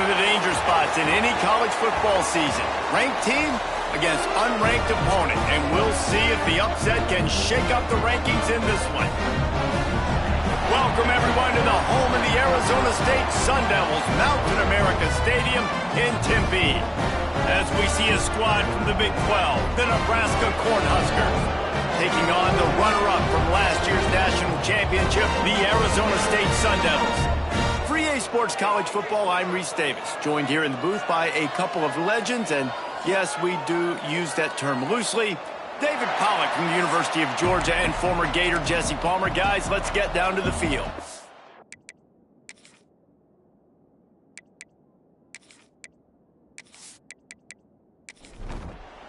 One of the danger spots in any college football season. Ranked team against unranked opponent. And we'll see if the upset can shake up the rankings in this one. Welcome, everyone, to the home of the Arizona State Sun Devils, Mountain America Stadium in Tempe. As we see a squad from the Big 12, the Nebraska Cornhuskers, taking on the runner-up from last year's national championship, the Arizona State Sun Devils. For EA Sports College Football, I'm Reese Davis, joined here in the booth by a couple of legends, and yes, we do use that term loosely. David Pollack from the University of Georgia and former Gator Jesse Palmer. Guys, let's get down to the field.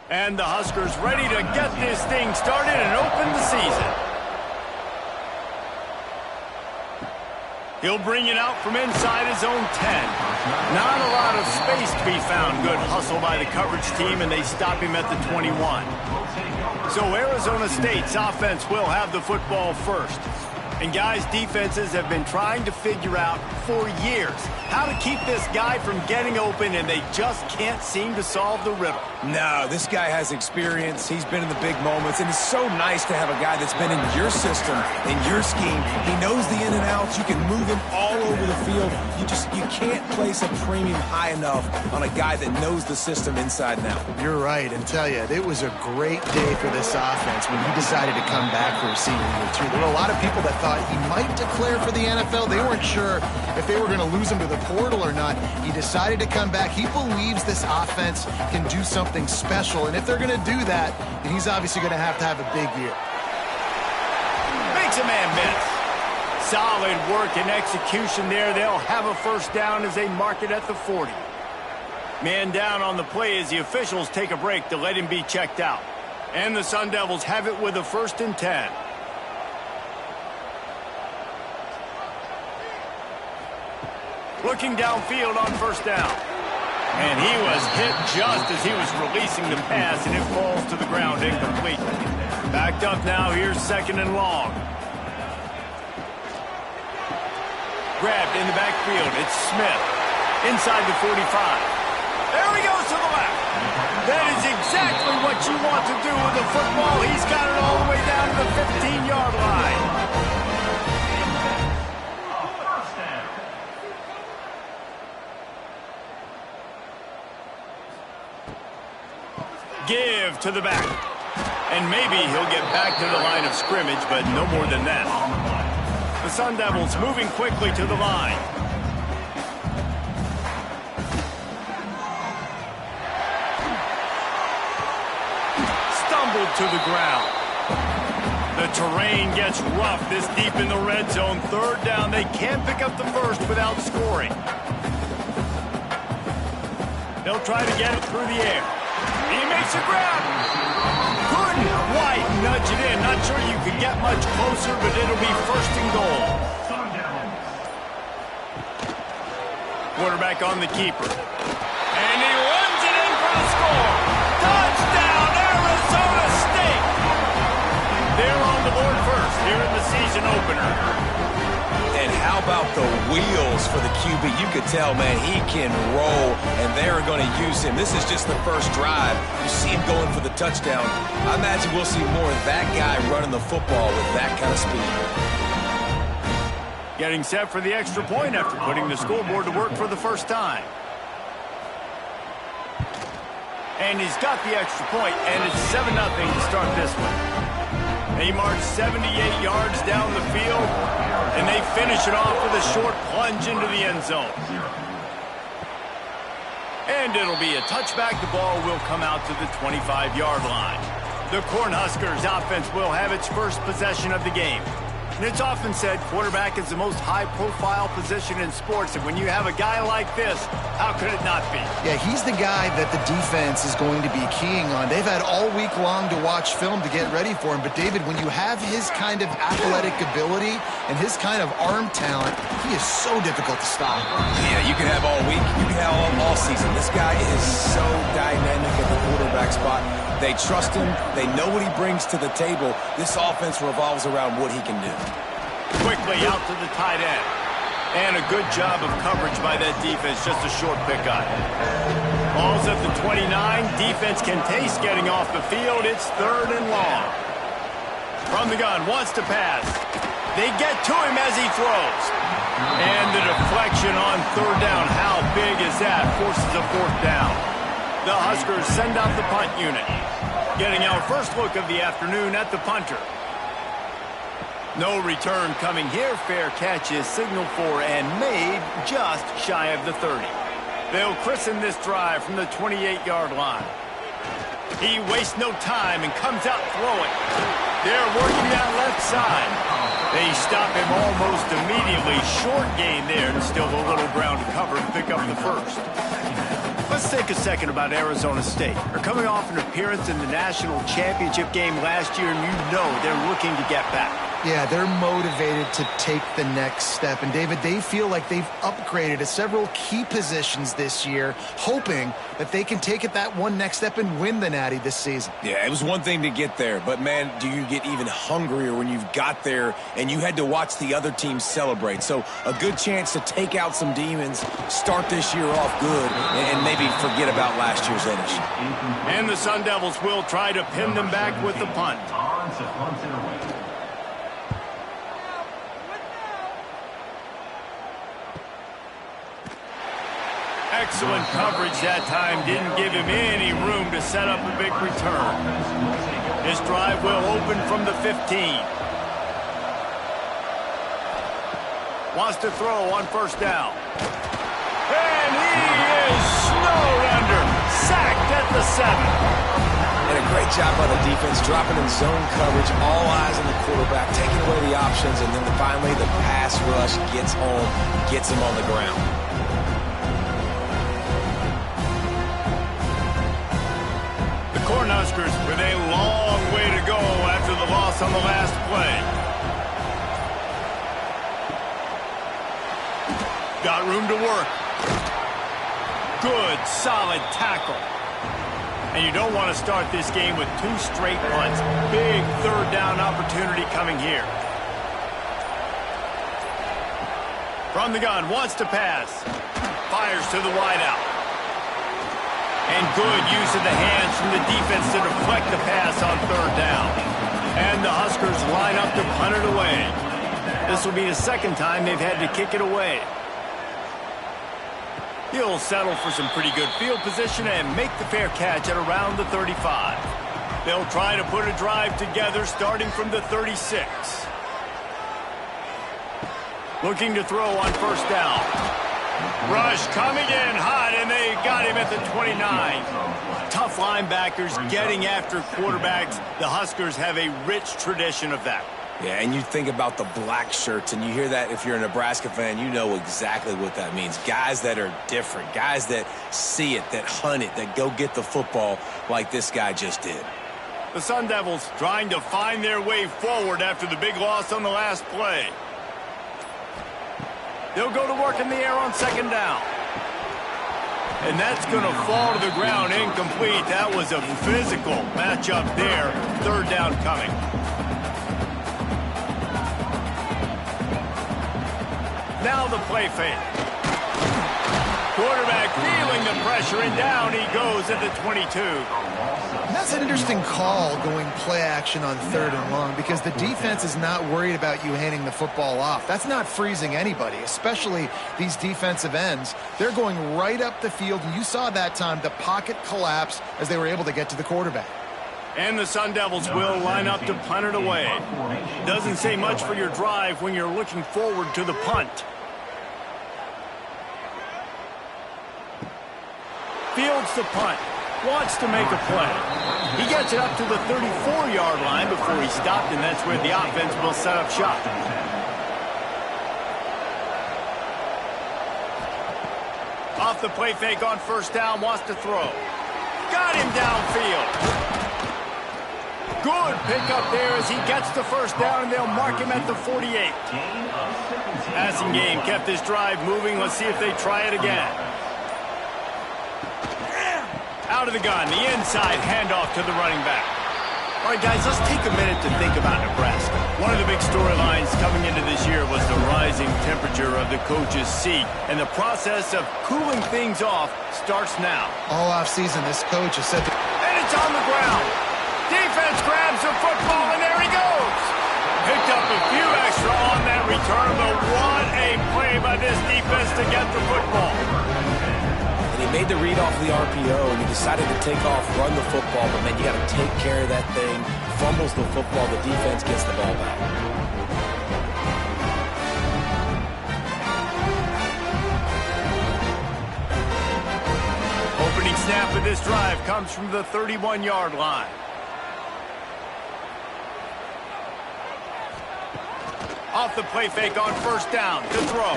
And the Huskers ready to get this thing started and open the season. He'll bring it out from inside his own 10. Not a lot of space to be found. Good hustle by the coverage team, and they stop him at the 21. So Arizona State's offense will have the football first. And guys, defenses have been trying to figure out for years how to keep this guy from getting open, and they just can't seem to solve the riddle. No, this guy has experience. He's been in the big moments, and it's so nice to have a guy that's been in your system, in your scheme. He knows the in and outs. You can move him all over the field. You can't place a premium high enough on a guy that knows the system inside and out. You're right, and tell you, it was a great day for this offense when he decided to come back for a senior year, too. There were a lot of people that thought he might declare for the NFL. They weren't sure if they were going to lose him to the portal or not. He decided to come back. He believes this offense can do something special, and if they're going to do that, then he's obviously going to have a big year. Makes a man miss. Solid work and execution there. They'll have a first down as they mark it at the 40. Man down on the play as the officials take a break to let him be checked out. And the Sun Devils have it with a 1st and 10. Looking downfield on first down. And he was hit just as he was releasing the pass, and it falls to the ground incomplete. Backed up now, here's 2nd and long. Grabbed in the backfield, it's Smith. Inside the 45. There he goes to the left. That is exactly what you want to do with the football. He's got it all the way down to the 15-yard line. Give to the back. And maybe he'll get back to the line of scrimmage, but no more than that. The Sun Devils moving quickly to the line. Stumbled to the ground. The terrain gets rough this deep in the red zone. 3rd down. They can't pick up the first without scoring. They'll try to get it through the air. He makes a grab. Couldn't quite nudge it in. Not sure you could get much closer, but it'll be 1st and goal. Quarterback on the keeper. And he runs it in for the score. Touchdown, Arizona State. They're on the board first here in the season opener. And how about the wheels for the QB? You could tell, man, he can roll, and they're going to use him. This is just the first drive. You see him going for the touchdown. I imagine we'll see more of that guy running the football with that kind of speed. Getting set for the extra point after putting the scoreboard to work for the first time. And he's got the extra point, and it's 7-0 to start this one. They march 78 yards down the field, and they finish it off with a short plunge into the end zone. And it'll be a touchback. The ball will come out to the 25-yard line. The Cornhuskers offense will have its first possession of the game. And it's often said quarterback is the most high-profile position in sports, and when you have a guy like this, how could it not be? Yeah, he's the guy that the defense is going to be keying on. They've had all week long to watch film to get ready for him, but David, when you have his kind of athletic ability and his kind of arm talent, he is so difficult to stop. Yeah, you can have all week, you can have all season. This guy is so dynamic at the quarterback spot. They trust him. They know what he brings to the table. This offense revolves around what he can do. Quickly out to the tight end. And a good job of coverage by that defense, just a short pickup. Ball's at the 29. Defense can taste getting off the field. It's 3rd and long. From the gun, wants to pass. They get to him as he throws. And the deflection on 3rd down. How big is that? Forces a 4th down. The Huskers send out the punt unit. Getting our first look of the afternoon at the punter. No return coming here. Fair catch is signaled for and made just shy of the 30. They'll christen this drive from the 28-yard line. He wastes no time and comes out throwing. They're working that left side. They stop him almost immediately. Short gain there, and still a little ground to cover and pick up the first. Let's take a second about Arizona State. They're coming off an appearance in the national championship game last year, and you know they're looking to get back. Yeah, they're motivated to take the next step. And, David, they feel like they've upgraded to several key positions this year, hoping that they can take it that one next step and win the Natty this season. Yeah, it was one thing to get there, but, man, do you get even hungrier when you've got there and you had to watch the other team celebrate. So a good chance to take out some demons, start this year off good, and maybe forget about last year's finish. And the Sun Devils will try to pin them back with the punt. Excellent coverage that time. Didn't give him any room to set up a big return. This drive will open from the 15. Wants to throw on 1st down. And he is snowed under. Sacked at the 7. And a great job by the defense, dropping in zone coverage, all eyes on the quarterback, taking away the options, and then finally the pass rush gets home, gets him on the ground. Cornhuskers with a long way to go after the loss on the last play. Got room to work. Good, solid tackle. And you don't want to start this game with 2 straight punts. Big 3rd down opportunity coming here. From the gun, wants to pass. Fires to the wideout. And good use of the hands from the defense to deflect the pass on 3rd down. And the Huskers line up to punt it away. This will be the 2nd time they've had to kick it away. He'll settle for some pretty good field position and make the fair catch at around the 35. They'll try to put a drive together starting from the 36. Looking to throw on 1st down. Rush coming in hot, and they got him at the 29. Tough linebackers getting after quarterbacks. The Huskers have a rich tradition of that. Yeah, and you think about the black shirts, and you hear that if you're a Nebraska fan, you know exactly what that means. Guys that are different, guys that see it, that hunt it, that go get the football like this guy just did. The Sun Devils trying to find their way forward after the big loss on the last play. They'll go to work in the air on 2nd down. And that's going to fall to the ground incomplete. That was a physical matchup there. 3rd down coming. Now the play fake. Quarterback feeling the pressure, and down he goes at the 22. That's an interesting call going play action on 3rd and long because the defense is not worried about you handing the football off. That's not freezing anybody, especially these defensive ends. They're going right up the field, and you saw that time the pocket collapse as they were able to get to the quarterback. And the Sun Devils will line up to punt it away. Doesn't say much for your drive when you're looking forward to the punt. Fields the punt. Wants to make a play. He gets it up to the 34-yard line before he stopped, and that's where the offense will set up shop. Off the play fake on 1st down, wants to throw. Got him downfield. Good pickup there as he gets the 1st down, and they'll mark him at the 48. Passing game kept this drive moving. Let's see if they try it again. Out of the gun, the inside handoff to the running back. All right, guys, let's take a minute to think about Nebraska. One of the big storylines coming into this year was the rising temperature of the coach's seat, and the process of cooling things off starts now. All offseason, this coach has said... And it's on the ground. Defense grabs the football, and there he goes. Picked up a few extra on that return, but what a play by this defense to get the football. He made the read off the RPO, and he decided to take off, run the football, but, man, you got to take care of that thing. Fumbles the football, the defense gets the ball back. Opening snap of this drive comes from the 31-yard line. Off the play fake on first down to throw.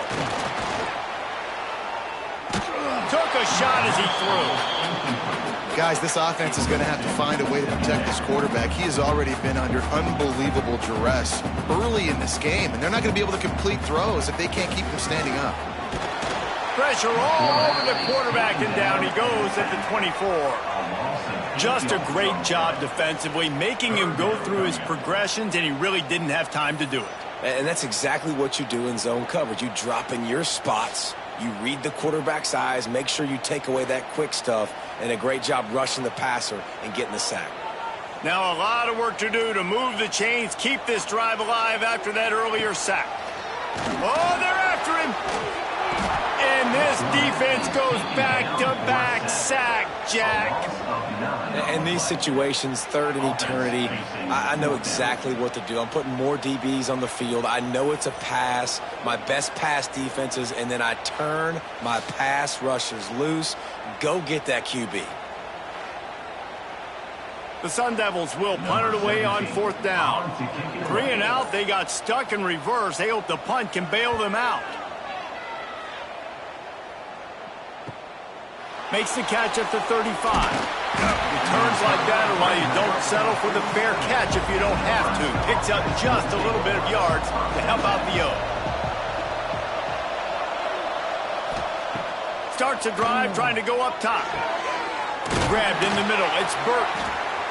Took a shot as he threw. Guys, this offense is going to have to find a way to protect this quarterback. He has already been under unbelievable duress early in this game, and they're not going to be able to complete throws if they can't keep him standing up. Pressure all over the quarterback, and down he goes at the 24. Just a great job defensively, making him go through his progressions, and he really didn't have time to do it. And that's exactly what you do in zone coverage. You drop in your spots. You read the quarterback's eyes, make sure you take away that quick stuff, and a great job rushing the passer and getting the sack. Now a lot of work to do to move the chains, keep this drive alive after that earlier sack. Oh, they're after him. And this defense goes back-to-back sack, Jack. In these situations, third and eternity, I know exactly what to do. I'm putting more DBs on the field. I know it's a pass, my best pass defenses, and then I turn my pass rushers loose. Go get that QB. The Sun Devils will punt it away on fourth down. 3 and out, they got stuck in reverse. They hope the punt can bail them out. Makes the catch at the 35. Returns like that are why you don't settle for the fair catch if you don't have to. Picks up just a little bit of yards to help out the O. Starts a drive trying to go up top. Grabbed in the middle. It's Burt.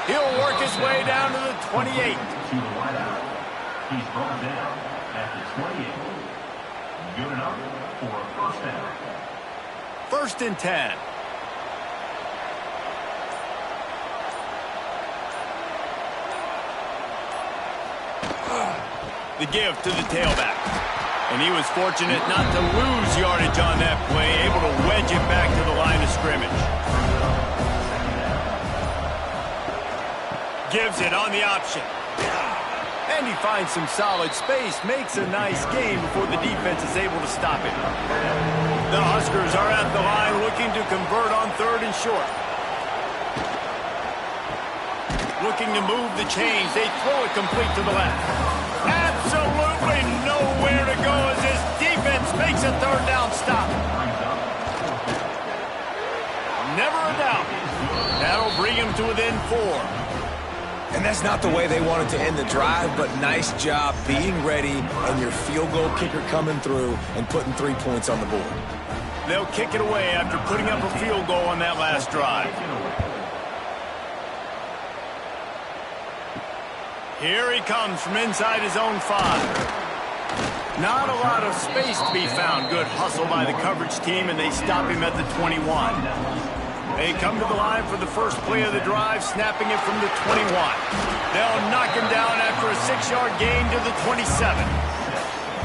He'll work his way down to the 28. He's brought down at the 28. Good enough for a first down. 1st and 10. The give to the tailback. And he was fortunate not to lose yardage on that play, able to wedge it back to the line of scrimmage. Gives it on the option. And he finds some solid space, makes a nice game before the defense is able to stop it. The Huskers are at the line looking to convert on 3rd and short. Looking to move the chains. They throw it complete to the left. Absolutely nowhere to go as this defense makes a 3rd down stop. Never a doubt. That'll bring him to within 4. And that's not the way they wanted to end the drive, but nice job being ready and your field goal kicker coming through and putting 3 points on the board. They'll kick it away after putting up a field goal on that last drive. Here he comes from inside his own 5. Not a lot of space to be found. Good hustle by the coverage team, and they stop him at the 21. They come to the line for the first play of the drive, snapping it from the 21. They'll knock him down after a 6-yard gain to the 27.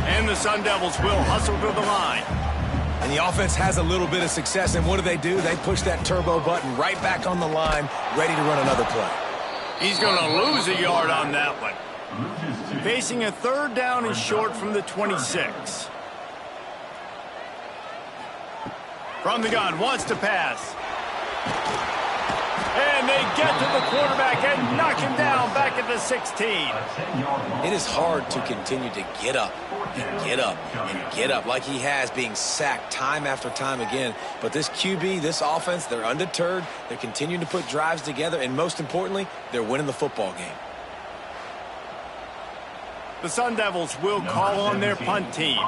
And the Sun Devils will hustle to the line. And the offense has a little bit of success, and what do? They push that turbo button right back on the line, ready to run another play. He's going to lose a yard on that one. Facing a 3rd down and short from the 26. From the gun, wants to pass. And they get to the quarterback and knock him down back at the 16. It is hard to continue to get up and get up and get up like he has, being sacked time after time again. But this QB, this offense, they're undeterred. They're continuing to put drives together, and most importantly, they're winning the football game. The Sun Devils will call on their punt team.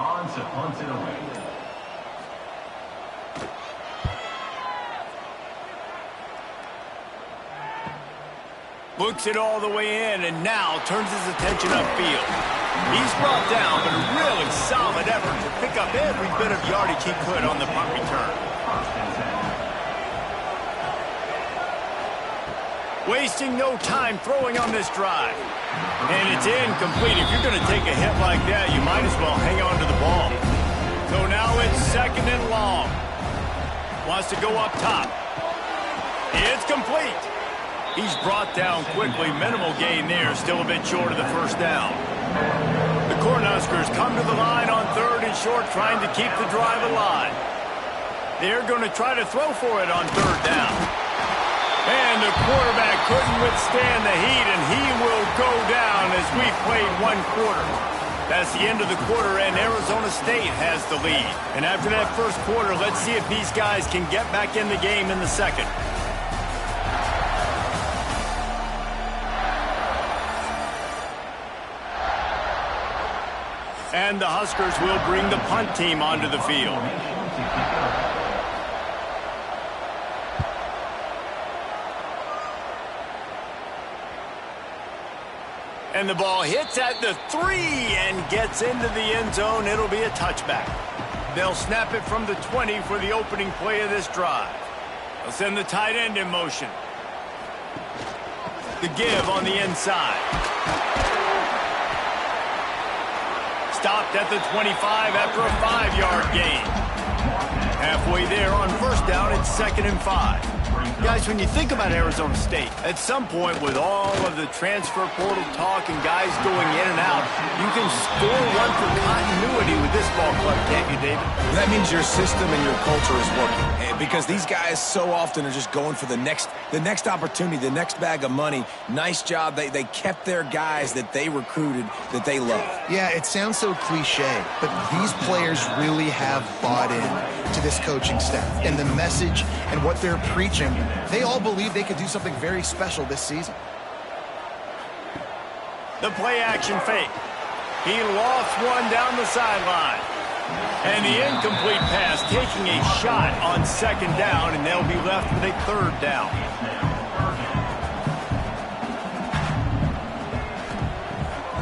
Looks it all the way in, and now turns his attention upfield. He's brought down, but a really solid effort to pick up every bit of yardage he could on the punt return. Wasting no time throwing on this drive. And it's incomplete. If you're going to take a hit like that, you might as well hang on to the ball. So now it's 2nd and long. Wants to go up top. It's complete. He's brought down quickly. Minimal gain there. Still a bit short of the first down. The Cornhuskers come to the line on 3rd and short, trying to keep the drive alive. They're going to try to throw for it on 3rd down. And the quarterback couldn't withstand the heat, and he will go down as we played 1 quarter. That's the end of the quarter, and Arizona State has the lead. And after that first quarter, let's see if these guys can get back in the game in the second. And the Huskers will bring the punt team onto the field. And the ball hits at the 3 and gets into the end zone. It'll be a touchback. They'll snap it from the 20 for the opening play of this drive. They'll send the tight end in motion. The give on the inside. Stopped at the 25 after a 5-yard gain. Halfway there on 1st down, it's 2nd and 5. Guys, when you think about Arizona State, at some point with all of the transfer portal talk and guys going in and out, you can score one for continuity with this ball club, can't you, David? That means your system and your culture is working. And because these guys so often are just going for the next opportunity, the next bag of money. Nice job. They kept their guys that they recruited, that they love. Yeah, it sounds so cliche, but these players really have bought in to this coaching staff and the message and what they're preaching. They all believe they could do something very special this season. The play-action fake. He lofts one down the sideline. And the incomplete pass taking a shot on 2nd down, and they'll be left with a 3rd down.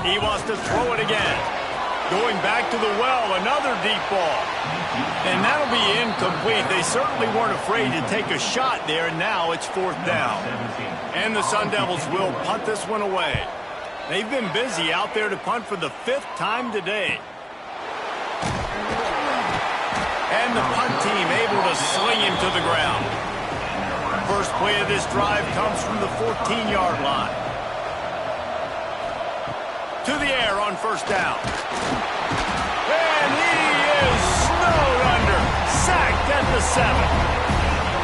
He wants to throw it again. Going back to the well, another deep ball. And that'll be incomplete. They certainly weren't afraid to take a shot there, and now it's 4th down. And the Sun Devils will punt this one away. They've been busy out there to punt for the 5th time today. And the punt team able to sling him to the ground. First play of this drive comes from the 14-yard line. To the air on 1st down. And he is snowed under. Sacked at the 7.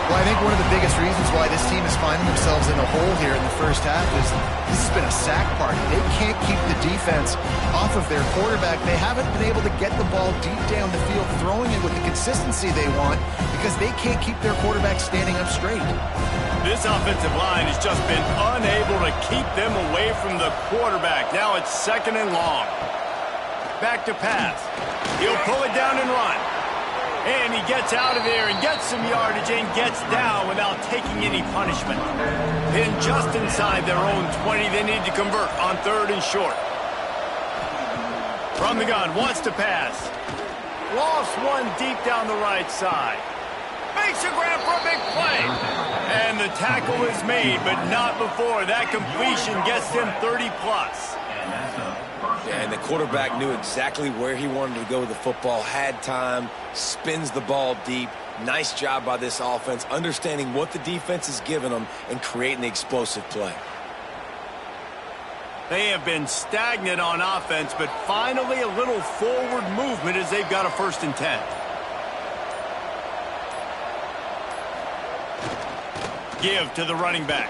Well, I think one of the biggest reasons why this team is finding themselves in a hole here in the first half is this has been a sack party. They can't keep the defense off of their quarterback. They haven't been able to get the ball deep down the field, throwing it with the consistency they want because they can't keep their quarterback standing up straight. This offensive line has just been unable to keep them away from the quarterback. Now it's 2nd and long. Back to pass. He'll pull it down and run. And he gets out of there and gets some yardage and gets down without taking any punishment. Then just inside their own 20, they need to convert on 3rd and short. From the gun, wants to pass. Lofts one deep down the right side. Makes a grab for a big play. And the tackle is made, but not before. That completion gets them 30-plus. And the quarterback knew exactly where he wanted to go with the football, had time, spins the ball deep. Nice job by this offense, understanding what the defense is giving them and creating the explosive play. They have been stagnant on offense, but finally a little forward movement as they've got a 1st and 10. Give to the running back.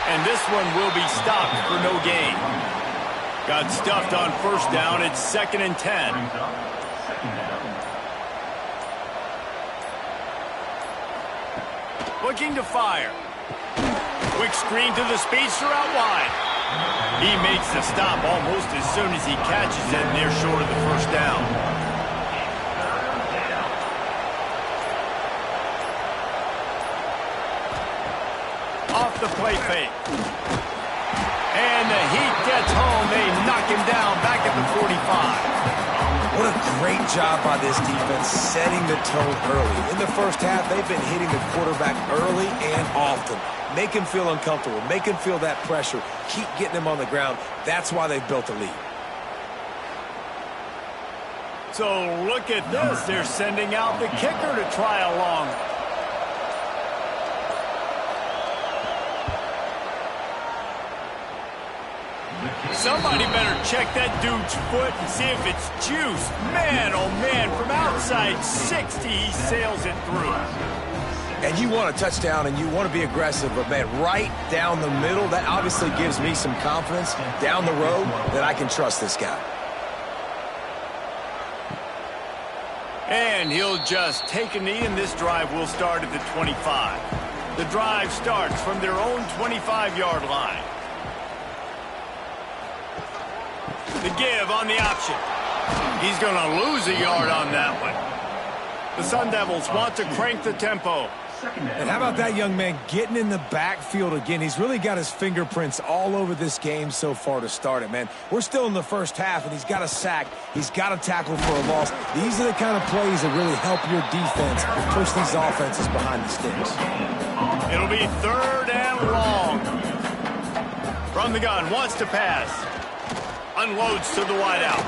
And this one will be stopped for no gain. Got stuffed on 1st down. It's 2nd and 10. Looking to fire. Quick screen to the speedster out wide. He makes the stop almost as soon as he catches it, and they're short of the 1st down. Off the play fake. And the heat gets home. They knock him down back at the 45. What a great job by this defense setting the tone early. In the first half, they've been hitting the quarterback early and often. Make him feel uncomfortable. Make him feel that pressure. Keep getting him on the ground. That's why they've built a lead. So look at this. They're sending out the kicker to try a long one. Somebody better check that dude's foot and see if it's juice. Man, oh man, from outside 60, he sails it through. And you want a touchdown and you want to be aggressive, but man, right down the middle, that obviously gives me some confidence down the road that I can trust this guy. And he'll just take a knee, and this drive will start at the 25. The drive starts from their own 25-yard line. The give on the option. He's going to lose a yard on that one. The Sun Devils want to crank the tempo. And how about that young man getting in the backfield again? He's really got his fingerprints all over this game so far to start it, man. We're still in the first half, and he's got a sack. He's got a tackle for a loss. These are the kind of plays that really help your defense push these offenses behind the sticks. It'll be 3rd and long. From the gun, wants to pass. Unloads to the wideout.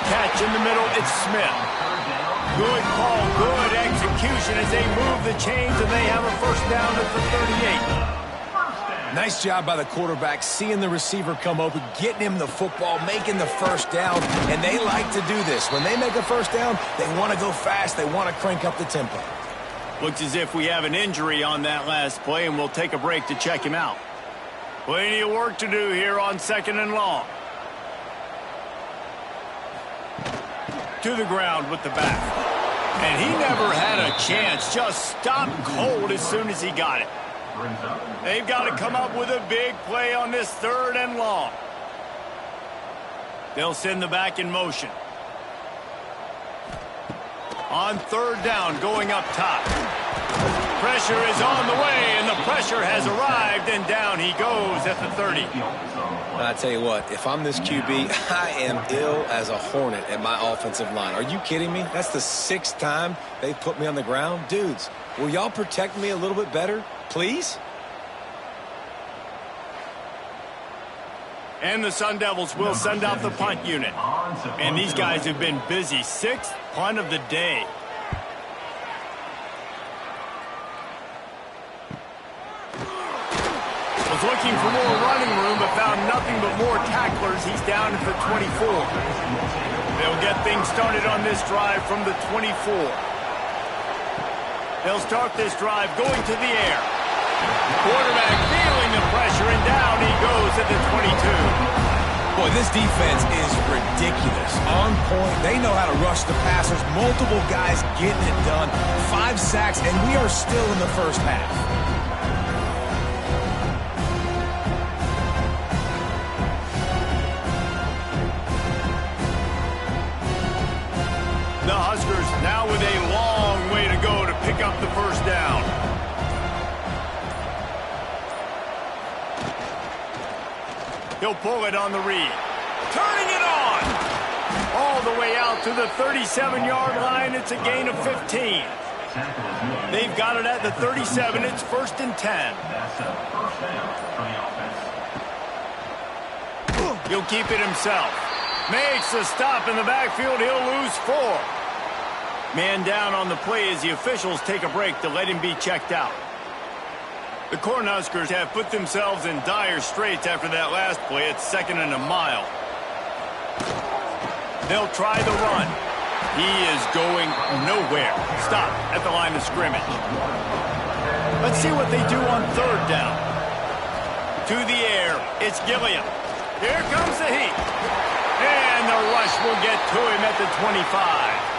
Catch in the middle, it's Smith. Good call, good execution as they move the chains, and they have a first down at the 38. Nice job by the quarterback, seeing the receiver come open, getting him the football, making the first down, and they like to do this. When they make a first down, they want to go fast. They want to crank up the tempo. Looks as if we have an injury on that last play, and we'll take a break to check him out. Plenty of work to do here on 2nd and long. To the ground with the back. And he never had a chance. Just stopped cold as soon as he got it. They've got to come up with a big play on this 3rd and long. They'll send the back in motion. On 3rd down, going up top. Pressure is on the way, and the pressure has arrived, and down he goes at the 30. I tell you what, if I'm this QB, I am ill as a hornet at my offensive line. Are you kidding me? That's the 6th time they've put me on the ground. Dudes, will y'all protect me a little bit better, please? And the Sun Devils will send out the punt unit. And these guys have been busy. 6th punt of the day. Was looking for more running room, but found nothing but more tacklers. He's down at the 24. They'll get things started on this drive from the 24. They'll start this drive going to the air. Quarterback feeling the pressure, and down he goes at the 22. Boy, this defense is ridiculous. On point. They know how to rush the passers. Multiple guys getting it done. 5 sacks, and we are still in the first half. The Huskers now with a long way to go to pick up the first down. He'll pull it on the read. Turning it on! All the way out to the 37-yard line. It's a gain of 15. They've got it at the 37. It's 1st and 10. He'll keep it himself. Makes a stop in the backfield. He'll lose 4. Man down on the play as the officials take a break to let him be checked out. The Cornhuskers have put themselves in dire straits after that last play. It's 2nd and a mile. They'll try the run. He is going nowhere. Stop at the line of scrimmage. Let's see what they do on 3rd down. To the air. It's Gilliam. Here comes the heat. And the rush will get to him at the 25.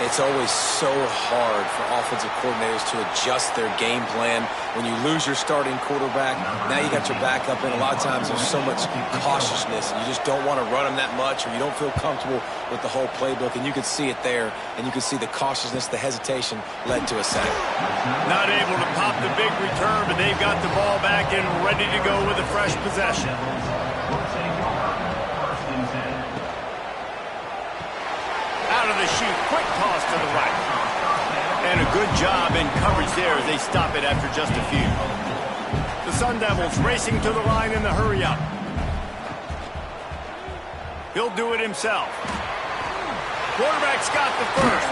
It's always so hard for offensive coordinators to adjust their game plan. When you lose your starting quarterback, now you got your backup in. A lot of times there's so much cautiousness. You just don't want to run them that much, or you don't feel comfortable with the whole playbook. And you could see it there, and you could see the cautiousness, the hesitation led to a sack. Not able to pop the big return, but they've got the ball back and ready to go with a fresh possession. Out of the chute, quick toss to the right. And a good job in coverage there as they stop it after just a few. The Sun Devils racing to the line in the hurry-up. He'll do it himself. Quarterback's got the first.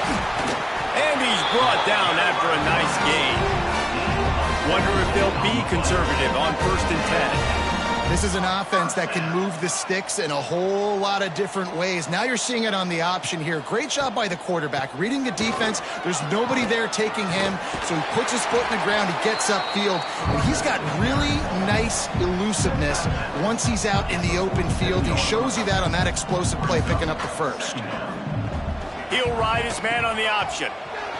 And he's brought down after a nice gain. Wonder if they'll be conservative on 1st and 10. This is an offense that can move the sticks in a whole lot of different ways. Now you're seeing it on the option here. Great job by the quarterback. Reading the defense, there's nobody there taking him, so he puts his foot in the ground, he gets upfield, and he's got really nice elusiveness once he's out in the open field. He shows you that on that explosive play, picking up the first. He'll ride his man on the option.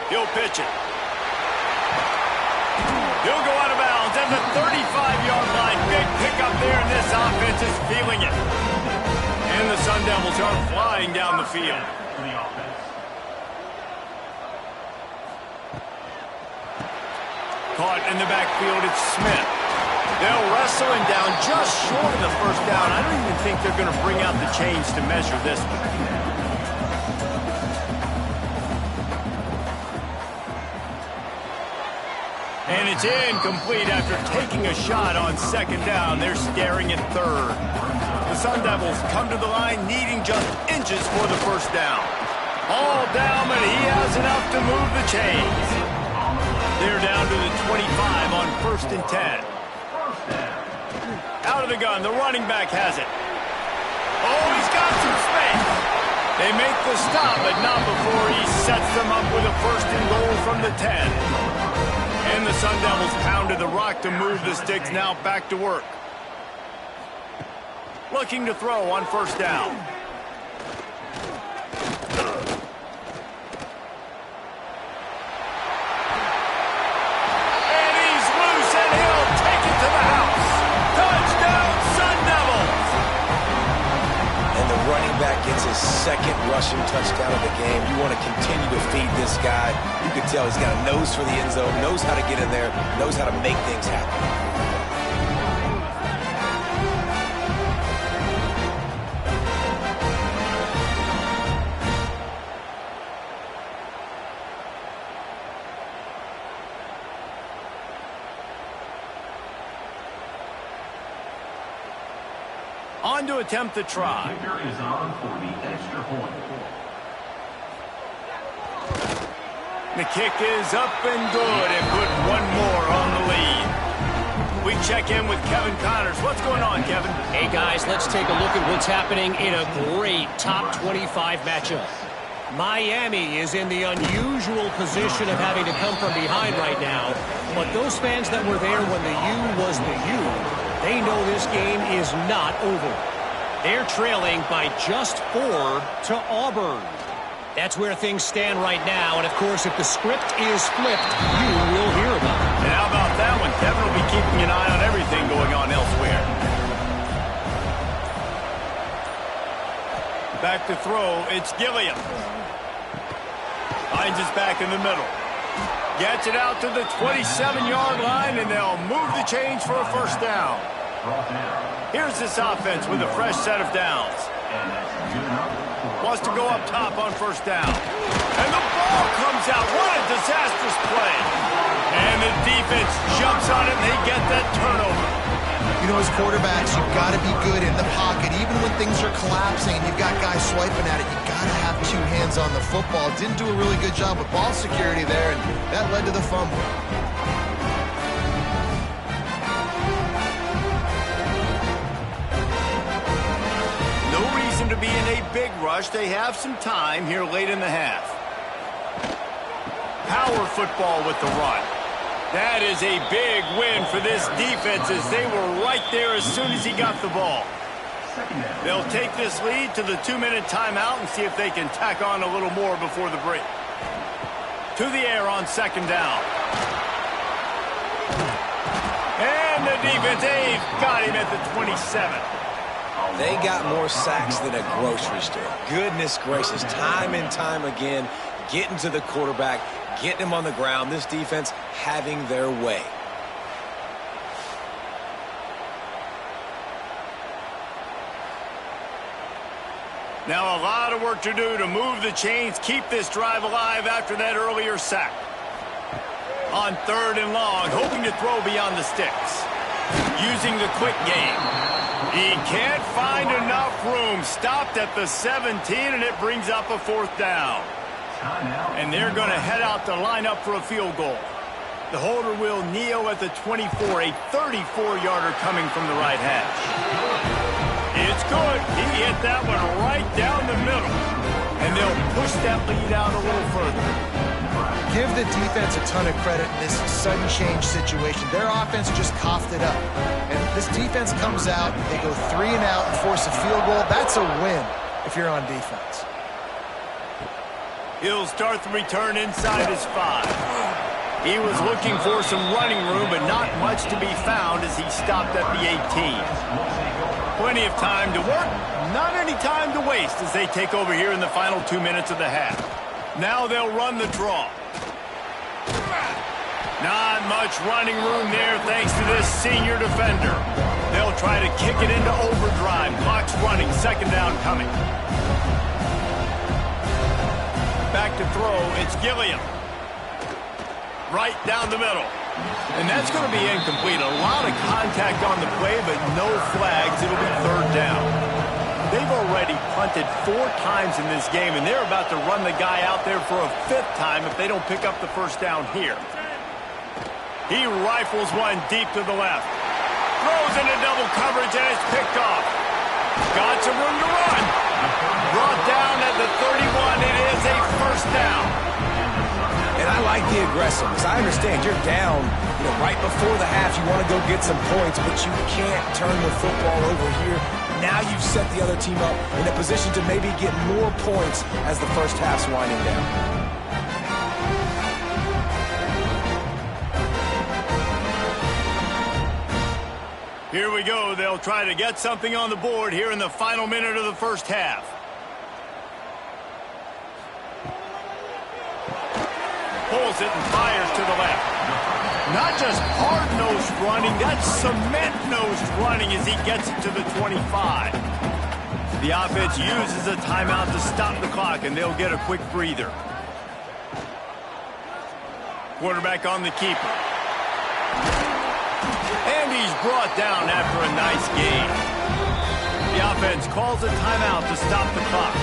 He'll pitch it. He'll go out of bounds at the 35-yard line. Big pickup there, and this offense is feeling it. And the Sun Devils are flying down the field. Caught in the backfield, it's Smith. They'll wrestle him down just short of the first down. I don't even think they're going to bring out the chains to measure this one. And it's incomplete after taking a shot on 2nd down. They're staring at 3rd. The Sun Devils come to the line needing just inches for the first down. All down, but he has enough to move the chains. They're down to the 25 on 1st and 10. Out of the gun, the running back has it. Oh, he's got some space. They make the stop, but not before he sets them up with a 1st and goal from the 10. And the Sun Devils pounded the rock to move the sticks, now back to work. Looking to throw on 1st down. And he's loose, and he'll take it to the house. Touchdown, Sun Devils! And the running back gets his 2nd rushing touchdown of the game. You want to continue to feed this guy. You can tell he's got a nose for the end zone, knows how to get in there, knows how to make things happen. On to attempt the try. Kicker is on for the extra point. The kick is up and good, and put one more on the lead. We check in with Kevin Connors. What's going on, Kevin? Hey, guys, let's take a look at what's happening in a great top 25 matchup. Miami is in the unusual position of having to come from behind right now, but those fans that were there when the U was the U, they know this game is not over. They're trailing by just 4 to Auburn. That's where things stand right now, and of course, if the script is flipped, you will hear about it. And how about that one? Kevin will be keeping an eye on everything going on elsewhere. Back to throw, it's Gilliam. Finds his back in the middle. Gets it out to the 27-yard line, and they'll move the chains for a 1st down. Here's this offense with a fresh set of downs. Wants to go up top on 1st down. And the ball comes out. What a disastrous play. And the defense jumps on it, and they get that turnover. You know, as quarterbacks, you've got to be good in the pocket. Even when things are collapsing and you've got guys swiping at it, you've got to have 2 hands on the football. Didn't do a really good job with ball security there, and that led to the fumble. No reason to be in a big rush. They have some time here late in the half. Power football with the run. That is a big win for this defense as they were right there as soon as he got the ball. They'll take this lead to the 2-minute timeout and see if they can tack on a little more before the break. To the air on second down. And the defense, they've got him at the 27. They got more sacks than a grocery store. Goodness gracious, time and time again, getting to the quarterback, getting him on the ground. This defense having their way. Now a lot of work to do to move the chains, keep this drive alive after that earlier sack. On third and long, hoping to throw beyond the sticks. Using the quick game. He can't find enough room. Stopped at the 17, and it brings up a fourth down. And they're going to head out to line up for a field goal. The holder will kneel at the 24, a 34-yarder coming from the right hash. It's good. He hit that one right down the middle. And they'll push that lead out a little further. Give the defense a ton of credit in this sudden change situation. Their offense just coughed it up. And this defense comes out, they go 3 and out and force a field goal. That's a win if you're on defense. He'll start the return inside his 5. He was looking for some running room, but not much to be found as he stopped at the 18. Plenty of time to work, not any time to waste as they take over here in the final 2 minutes of the half. Now they'll run the draw. Not much running room there thanks to this senior defender. They'll try to kick it into overdrive. Clock's running, second down coming. Back to throw, it's Gilliam. Right down the middle. And that's going to be incomplete. A lot of contact on the play, but no flags. It'll be third down. They've already punted 4 times in this game, and they're about to run the guy out there for a 5th time if they don't pick up the first down here. He rifles one deep to the left. Throws into double coverage, and it's picked off. Got some room to run. Brought down at the 31. It is a first down. And I like the aggressiveness. I understand you're down, right before the half. You want to go get some points, but you can't turn the football over here. Now you've set the other team up in a position to maybe get more points as the first half's winding down. Here we go. They'll try to get something on the board here in the final minute of the first half. Pulls it and fires to the left. Not just hard-nosed running, that's cement-nosed running as he gets it to the 25. The offense uses a timeout to stop the clock, and they'll get a quick breather. Quarterback on the keeper. And he's brought down after a nice gain. The offense calls a timeout to stop the clock.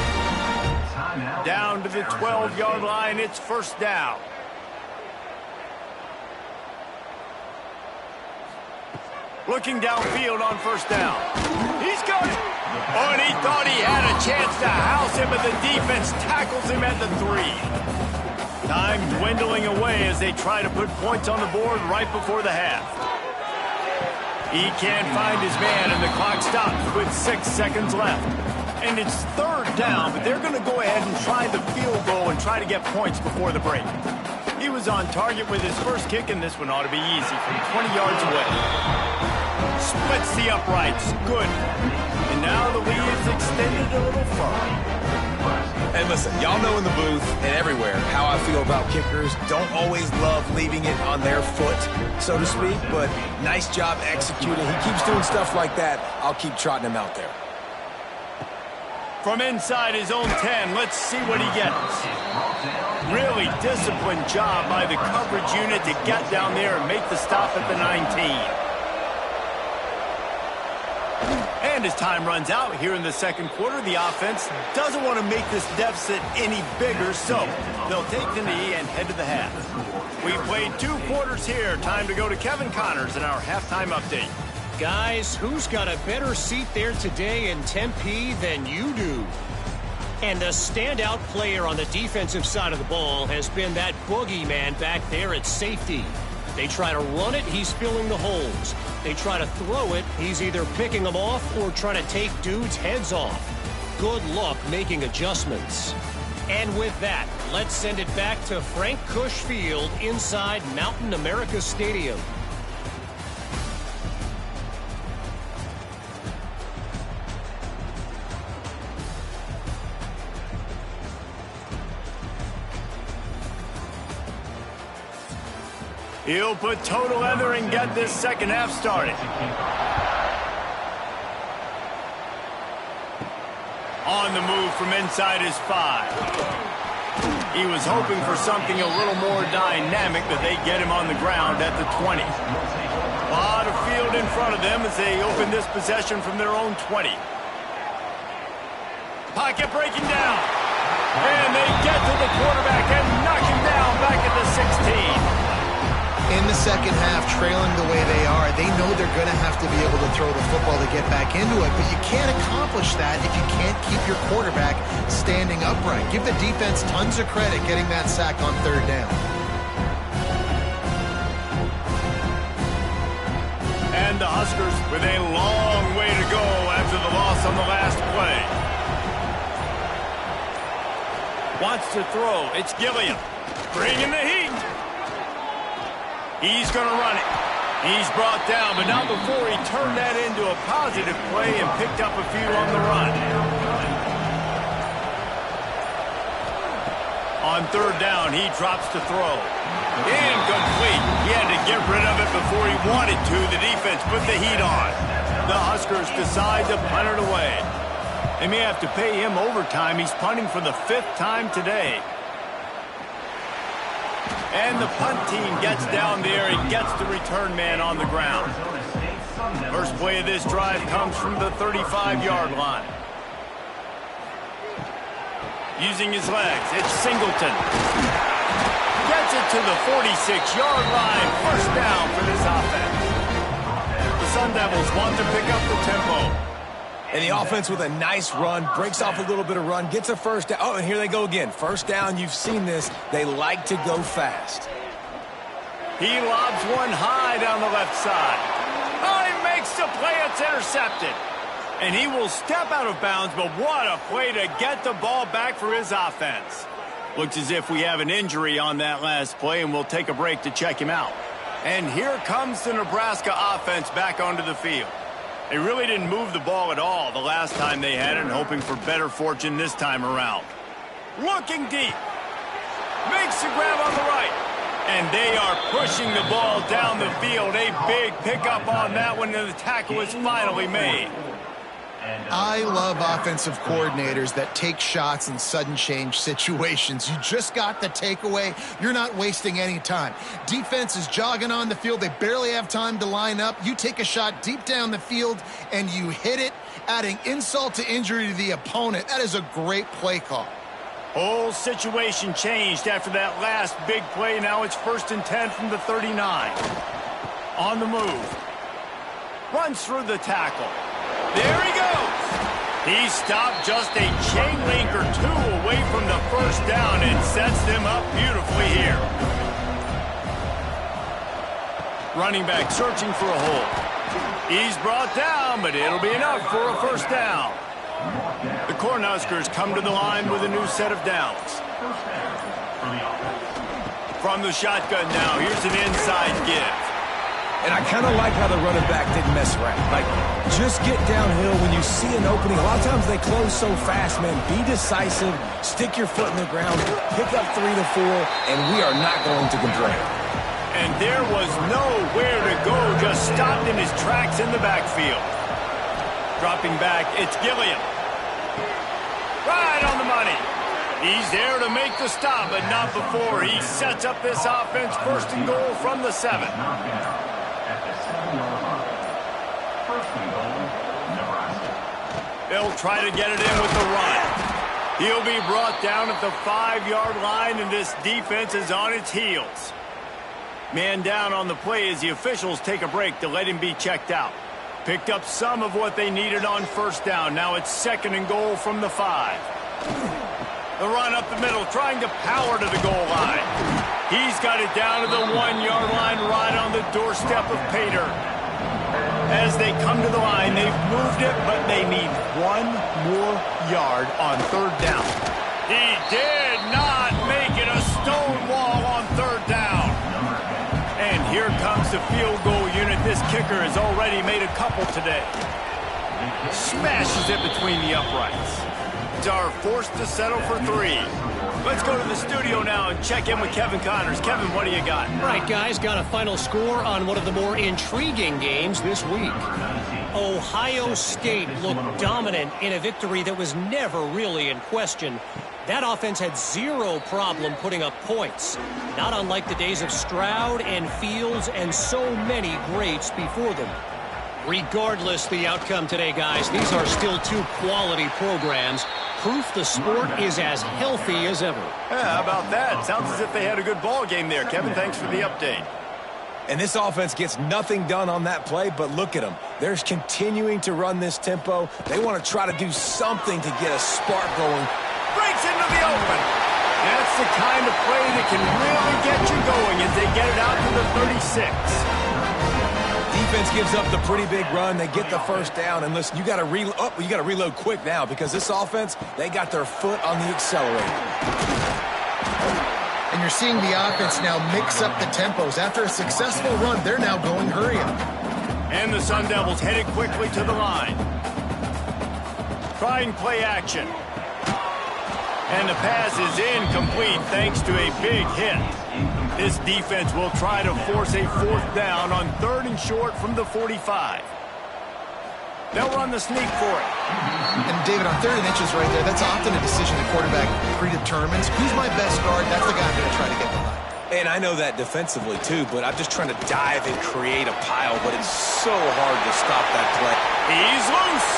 Down to the 12-yard line, it's first down. Looking downfield on first down. He's got it. Oh, and he thought he had a chance to house him, but the defense tackles him at the 3. Time dwindling away as they try to put points on the board right before the half. He can't find his man, and the clock stops with 6 seconds left. And it's third down, but they're going to go ahead and try the field goal and try to get points before the break. He was on target with his first kick, and this one ought to be easy from 20 yards away. Splits the uprights. Good. And now the lead is extended a little further. And listen, y'all know in the booth and everywhere how I feel about kickers. Don't always love leaving it on their foot, so to speak, but nice job executing. He keeps doing stuff like that. I'll keep trotting him out there. From inside his own 10, let's see what he gets. Really disciplined job by the coverage unit to get down there and make the stop at the 19. And as time runs out here in the second quarter, the offense doesn't want to make this deficit any bigger, so they'll take the knee and head to the half. We played 2 quarters here. Time to go to Kevin Connors in our halftime update. Guys, who's got a better seat there today in Tempe than you do? And the standout player on the defensive side of the ball has been that boogeyman back there at safety. They try to run it, he's filling the holes. They try to throw it, he's either picking them off or trying to take dudes' heads off. Good luck making adjustments. And with that, let's send it back to Frank Cush Field inside Mountain America Stadium. He'll put toe to leather and get this second half started. On the move from inside his 5. He was hoping for something a little more dynamic, but they get him on the ground at the 20. A lot of field in front of them as they open this possession from their own 20. Pocket breaking down. And they get to the quarterback and knock him down back at the 16. In the second half, trailing the way they are, they know they're going to have to be able to throw the football to get back into it, but you can't accomplish that if you can't keep your quarterback standing upright. Give the defense tons of credit getting that sack on third down. And the Huskers with a long way to go after the loss on the last play. Wants to throw. It's Gilliam. Bringing the heat. He's going to run it. He's brought down, but not before he turned that into a positive play and picked up a few on the run. On third down, he drops to throw. Incomplete. He had to get rid of it before he wanted to. The defense put the heat on. The Huskers decide to punt it away. They may have to pay him overtime. He's punting for the 5th time today. And the punt team gets down there and gets the return man on the ground. First play of this drive comes from the 35-yard line. Using his legs, it's Singleton. Gets it to the 46-yard line. First down for this offense. The Sun Devils want to pick up the tempo. And the offense with a nice run, breaks off a little bit of run, gets a first down. Oh, and here they go again. First down, you've seen this. They like to go fast. He lobs one high down the left side. Oh, he makes the play. It's intercepted. And he will step out of bounds, but what a play to get the ball back for his offense. Looks as if we have an injury on that last play, and we'll take a break to check him out. And here comes the Nebraska offense back onto the field. They really didn't move the ball at all the last time they had it, and hoping for better fortune this time around. Looking deep. Makes the grab on the right. And they are pushing the ball down the field. A big pickup on that one, and the tackle is finally made. I love offensive coordinators that take shots in sudden change situations. You just got the takeaway. You're not wasting any time. Defense is jogging on the field. They barely have time to line up. You take a shot deep down the field, and you hit it, adding insult to injury to the opponent. That is a great play call. Whole situation changed after that last big play. Now it's 1st and 10 from the 39. On the move. Runs through the tackle. There he goes. He stopped just a chain link or two away from the first down and sets them up beautifully here. Running back searching for a hole. He's brought down, but it'll be enough for a first down. The Cornhuskers come to the line with a new set of downs. From the shotgun now, here's an inside give. And I kind of like how the running back didn't mess around. Like, just get downhill when you see an opening. A lot of times they close so fast, man. Be decisive, stick your foot in the ground, pick up 3 to 4, and we are not going to complain. And there was nowhere to go, just stopped in his tracks in the backfield. Dropping back, it's Gilliam. Right on the money. He's there to make the stop, but not before he sets up this offense 1st and goal from the 7. They'll try to get it in with the run. He'll be brought down at the 5-yard line, and this defense is on its heels. Man down on the play as the officials take a break to let him be checked out. Picked up some of what they needed on first down. Now it's 2nd and goal from the 5. The run up the middle, trying to power to the goal line. He's got it down to the 1-yard line, right on the doorstep of Pater. As they come to the line, they've moved it, but they need 1 more yard on 3rd down. He did not make it a stone wall on third down. And here comes the field goal unit. This kicker has already made a couple today. Smashes it between the uprights. Are forced to settle for 3. Let's go to the studio now and check in with Kevin Connors. Kevin, what do you got? All right, guys, got a final score on one of the more intriguing games this week. Ohio State looked dominant in a victory that was never really in question. That offense had zero problem putting up points, not unlike the days of Stroud and Fields and so many greats before them. Regardless the outcome today, guys, these are still 2 quality programs. Proof the sport is as healthy as ever. Yeah, how about that? Sounds as if they had a good ball game there. Kevin, thanks for the update. And this offense gets nothing done on that play, but look at them. They're continuing to run this tempo. They want to try to do something to get a spark going. Breaks into the open. That's the kind of play that can really get you going as they get it out to the 36. Defense gives up the pretty big run. They get the first down. And listen, you got to reload quick now because this offense, they got their foot on the accelerator. And you're seeing the offense now mix up the tempos. After a successful run, they're now going hurry up. And the Sun Devils headed quickly to the line. Trying play action. And the pass is incomplete thanks to a big hit. This defense will try to force a 4th down on 3rd and short from the 45. They'll run the sneak for it. And David, on 3rd and inches right there, that's often a decision the quarterback predetermines. Who's my best guard? That's the guy I'm going to try to get behind. And I know that defensively too, but I'm just trying to dive and create a pile, but it's so hard to stop that play. He's loose.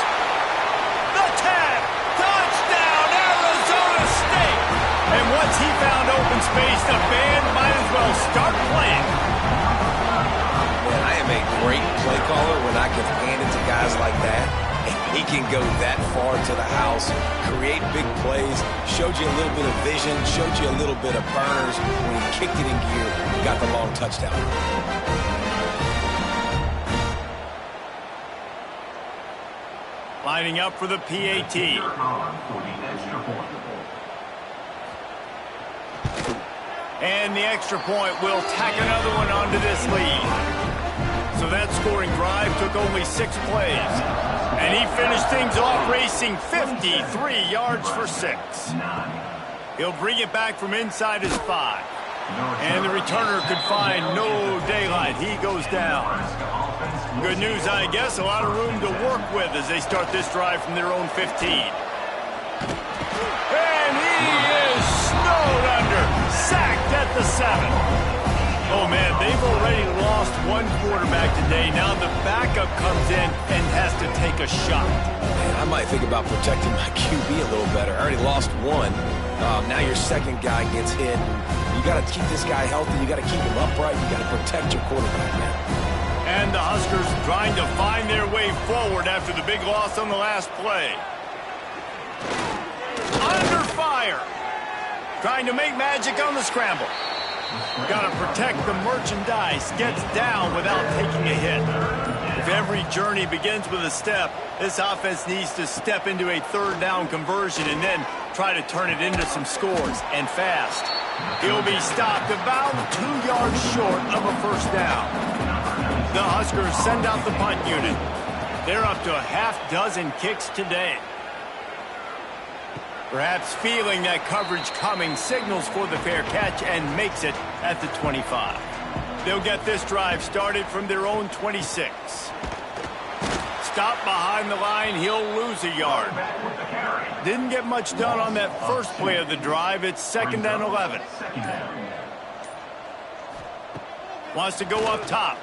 The tag. Touchdown, Arizona State. And once he found open space, the band might as well start playing. Man, I am a great play caller when I can hand it to guys like that. And he can go that far to the house, create big plays, showed you a little bit of vision, showed you a little bit of burners. When he kicked it in gear, got the long touchdown. Lining up for the PAT. And the extra point will tack another one onto this lead. So that scoring drive took only 6 plays. And he finished things off racing 53 yards for 6. He'll bring it back from inside his 5. And the returner could find no daylight. He goes down. Good news, I guess. A lot of room to work with as they start this drive from their own 15. And he is snowed under. Sacked at the 7. Oh, man, they've already lost one quarterback today. Now the backup comes in and has to take a shot. Man, I might think about protecting my QB a little better. I already lost one. Now your second guy gets hit. You got to keep this guy healthy. You got to keep him upright. You got to protect your quarterback, man. And the Huskers trying to find their way forward after the big loss on the last play. Under fire. Trying to make magic on the scramble. Got to protect the merchandise. Gets down without taking a hit. If every journey begins with a step, this offense needs to step into a 3rd down conversion and then try to turn it into some scores, and fast. He'll be stopped about 2 yards short of a 1st down. The Huskers send out the punt unit. They're up to a half-dozen kicks today. Perhaps feeling that coverage coming, signals for the fair catch and makes it at the 25. They'll get this drive started from their own 26. Stop behind the line, he'll lose a yard. Didn't get much done on that first play of the drive. It's 2nd and 11. Wants to go up top.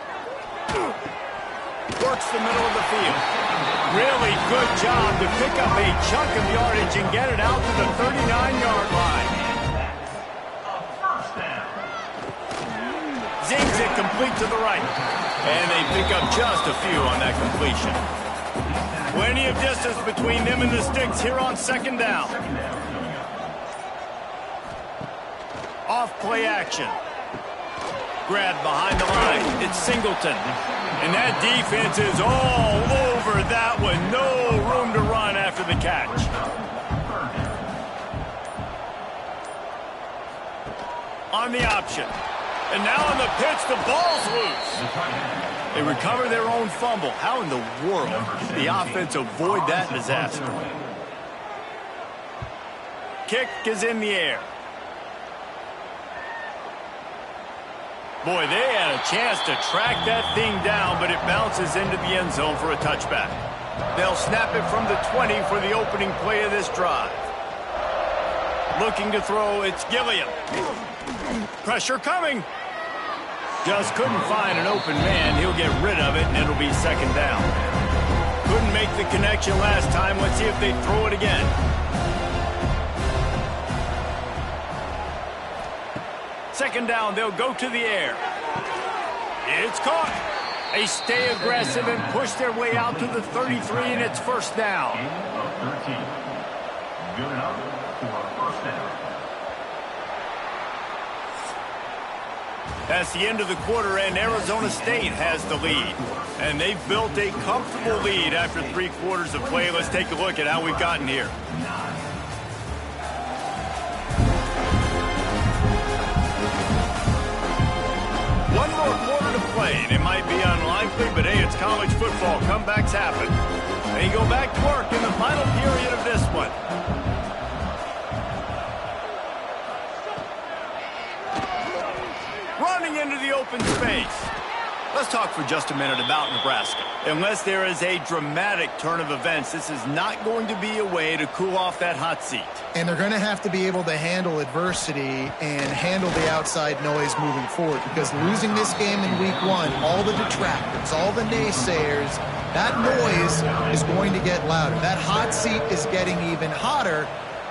Works the middle of the field. Really good job to pick up a chunk of yardage and get it out to the 39-yard line. Zings it complete to the right. And they pick up just a few on that completion. Plenty of distance between them and the sticks here on 2nd down. Off play action. Grab behind the line. It's Singleton. And that defense is all over that one. No room to run after the catch. on the option. And now on the pitch, the ball's loose. They recover their own fumble. How in the world did the offense avoid that disaster? Kick is in the air. Boy, they had a chance to track that thing down, but it bounces into the end zone for a touchback. They'll snap it from the 20 for the opening play of this drive. Looking to throw, it's Gilliam. Pressure coming. Just couldn't find an open man. He'll get rid of it, and it'll be second down. Couldn't make the connection last time. Let's see if they throw it again. Second down, they'll go to the air. It's caught. They stay aggressive and push their way out to the 33, and it's first down. 13. Good enough for a first down. That's the end of the quarter, and Arizona State has the lead. And they've built a comfortable lead after 3 quarters of play. Let's take a look at how we've gotten here. One more quarter to play, and it might be unlikely, but hey, it's college football. Comebacks happen. They go back to work in the final period of this one. Running into the open space. Let's talk for just a minute about Nebraska. Unless there is a dramatic turn of events, this is not going to be a way to cool off that hot seat. And they're going to have to be able to handle adversity and handle the outside noise moving forward, because losing this game in week 1, all the detractors, all the naysayers, that noise is going to get louder. That hot seat is getting even hotter.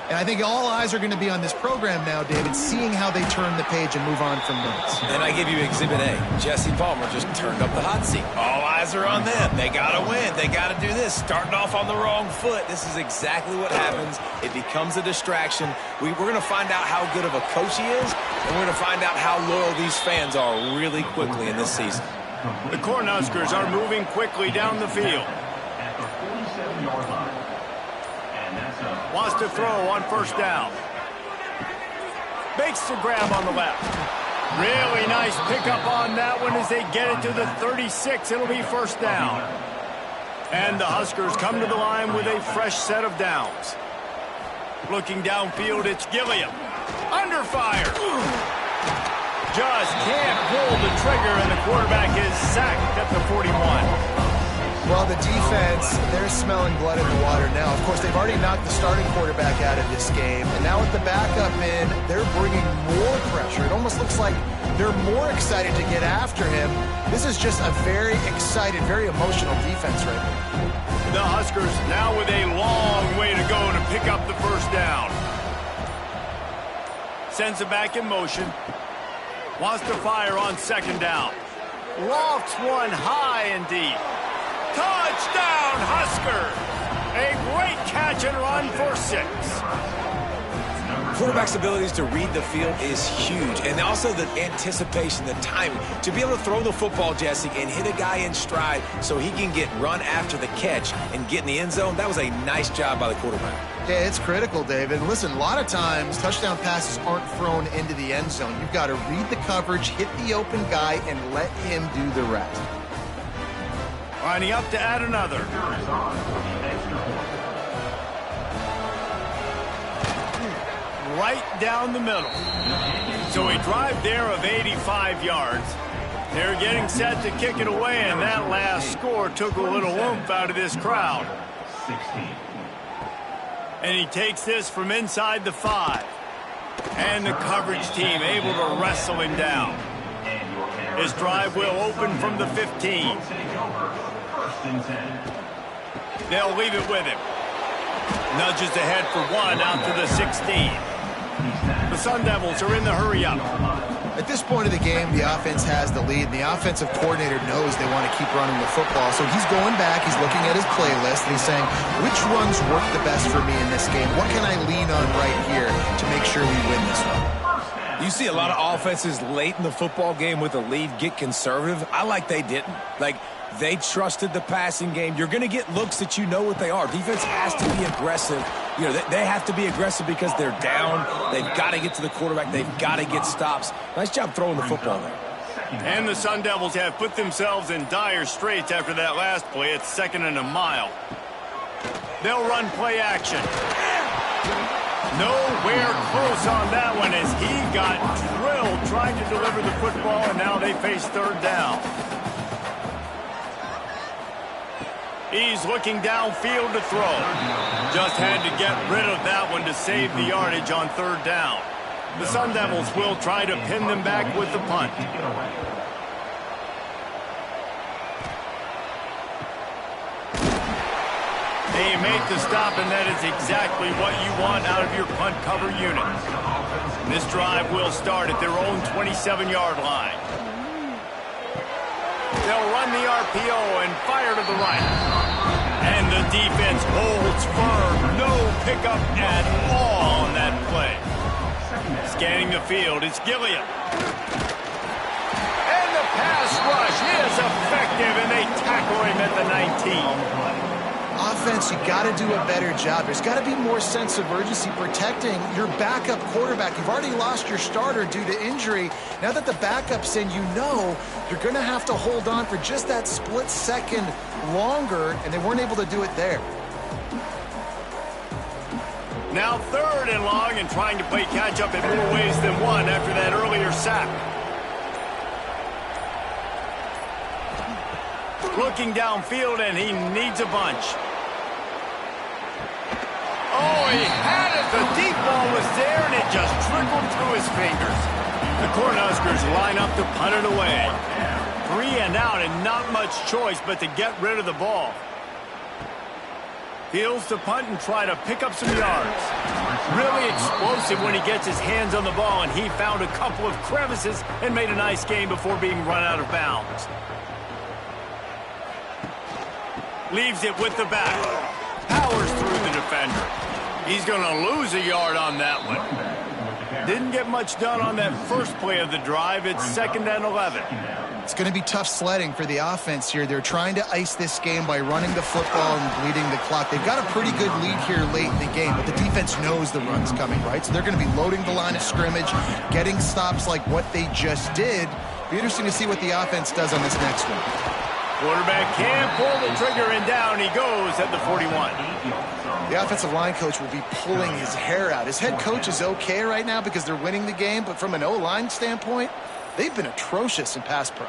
And I think all eyes are going to be on this program now, David, seeing how they turn the page and move on from this. And I give you Exhibit A. Jesse Palmer just turned up the hot seat. All eyes are on them. They got to win. They got to do this. Starting off on the wrong foot. This is exactly what happens. It becomes a distraction. We're going to find out how good of a coach he is, and we're going to find out how loyal these fans are really quickly in this season. The Cornhuskers are moving quickly down the field. At the 47-yard line. Wants to throw on first down. Makes the grab on the left. Really nice pickup on that one as they get it to the 36. It'll be first down. And the Huskers come to the line with a fresh set of downs. Looking downfield, it's Gilliam. Under fire. Just can't pull the trigger, and the quarterback is sacked at the 41. Well, the defense, they're smelling blood in the water now. Of course, they've already knocked the starting quarterback out of this game. And now with the backup in, they're bringing more pressure. It almost looks like they're more excited to get after him. This is just a very excited, very emotional defense right now. The Huskers now with a long way to go to pick up the first down. Sends it back in motion. Wants to fire on second down. Lofts one high and deep. Touchdown, Huskers! A great catch and run for 6. Quarterback's abilities to read the field is huge, and also the anticipation, the timing. To be able to throw the football, Jesse, and hit a guy in stride so he can get run after the catch and get in the end zone, that was a nice job by the quarterback. Yeah, it's critical, David. Listen, a lot of times touchdown passes aren't thrown into the end zone. You've got to read the coverage, hit the open guy, and let him do the rest. Lining up to add another. Right down the middle. So a drive there of 85 yards. They're getting set to kick it away, and that last score took a little oomph out of this crowd. 16. And he takes this from inside the 5. And the coverage team able to wrestle him down. His drive will open from the 15. They'll leave it with him. Nudges ahead for 1 out to the 16. The Sun Devils are in the hurry-up. At this point of the game, the offense has the lead. The offensive coordinator knows they want to keep running the football. So he's going back, he's looking at his playlist, and he's saying, which runs work the best for me in this game? What can I lean on right here to make sure we win this one? You see a lot of offenses late in the football game with a lead get conservative. I like they didn't. Like, they trusted the passing game. You're going to get looks that you know what they are. Defense has to be aggressive You know, they have to be aggressive because they're down. They've got to get to the quarterback. They've got to get stops. Nice job throwing the football there. And the Sun Devils have put themselves in dire straits after that last play. It's 2nd and a mile. They'll run play action. Nowhere close on that one as he got drilled trying to deliver the football, and now they face 3rd down. He's looking downfield to throw. Just had to get rid of that one to save the yardage on 3rd down. The Sun Devils will try to pin them back with the punt. They make the stop, and that is exactly what you want out of your punt cover unit. This drive will start at their own 27-yard line. They'll run the RPO and fire to the right. And the defense holds firm. No pickup at all on that play. Scanning the field, it's Gilliam. And the pass rush is effective, and they tackle him at the 19. Offense, you got to do a better job. There's got to be more sense of urgency protecting your backup quarterback. You've already lost your starter due to injury. Now that the backup's in, you know you're going to have to hold on for just that split second longer, and they weren't able to do it there. Now 3rd and long, and trying to play catch-up in more ways than one after that earlier sack. Looking downfield, and he needs a bunch. Oh, he had it. The deep ball was there, and it just trickled through his fingers. The Cornhuskers line up to punt it away. 3 and out, and not much choice but to get rid of the ball. Heels to punt and try to pick up some yards. Really explosive when he gets his hands on the ball, and he found a couple of crevices and made a nice game before being run out of bounds. Leaves it with the back. Powers through the defender. He's going to lose a yard on that one. Didn't get much done on that first play of the drive. It's 2nd and 11. It's going to be tough sledding for the offense here. They're trying to ice this game by running the football and bleeding the clock. They've got a pretty good lead here late in the game, but the defense knows the run's coming, right? So they're going to be loading the line of scrimmage, getting stops like what they just did. Be interesting to see what the offense does on this next one. Quarterback can't pull the trigger, and down he goes at the 41. The offensive line coach will be pulling his hair out. His head coach is okay right now because they're winning the game, but from an O-line standpoint, they've been atrocious in pass pro.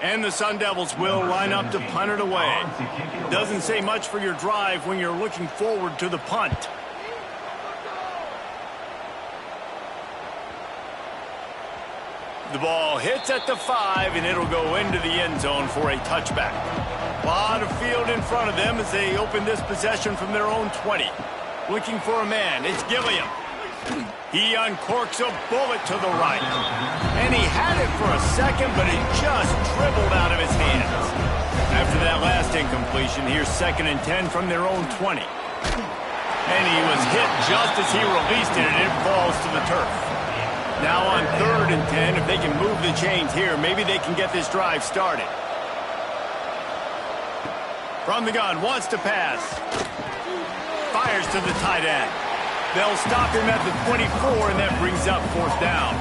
And the Sun Devils will line up to punt it away. Doesn't say much for your drive when you're looking forward to the punt. The ball hits at the 5, and it'll go into the end zone for a touchback. A lot of field in front of them as they open this possession from their own 20. Looking for a man, it's Gilliam. He uncorks a bullet to the right. And he had it for a second, but it just dribbled out of his hands. After that last incompletion, here's 2nd and 10 from their own 20. And he was hit just as he released it, and it falls to the turf. Now on 3rd and 10, if they can move the chains here, maybe they can get this drive started. From the gun, wants to pass. Fires to the tight end. They'll stop him at the 24, and that brings up 4th down.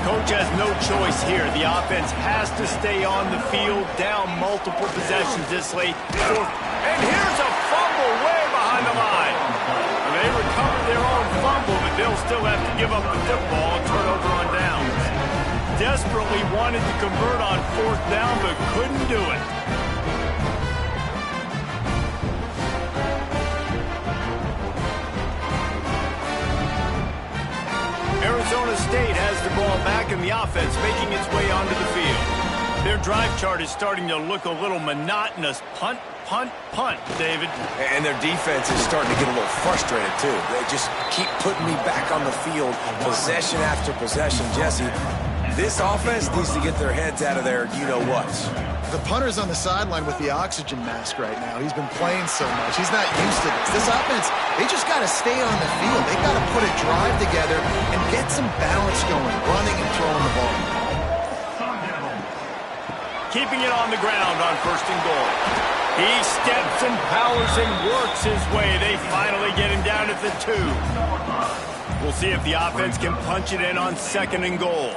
Coach has no choice here. The offense has to stay on the field, down multiple possessions this late. And here's a fumble way behind the line. They recovered their own fumble, but they'll still have to give up the football and turn over on downs. Desperately wanted to convert on 4th down, but couldn't do it. Arizona State has the ball back, and the offense making its way onto the field. Their drive chart is starting to look a little monotonous. Punt, punt, punt, David. And their defense is starting to get a little frustrated, too. They just keep putting me back on the field, possession after possession. Jesse, this offense needs to get their heads out of their you-know-what. The punter's on the sideline with the oxygen mask right now. He's been playing so much. He's not used to this. This offense, they just got to stay on the field. They got to put a drive together and get some balance going, running and throwing the ball. keeping it on the ground on 1st and goal. He steps and powers and works his way. They finally get him down at the 2. We'll see if the offense can punch it in on 2nd and goal.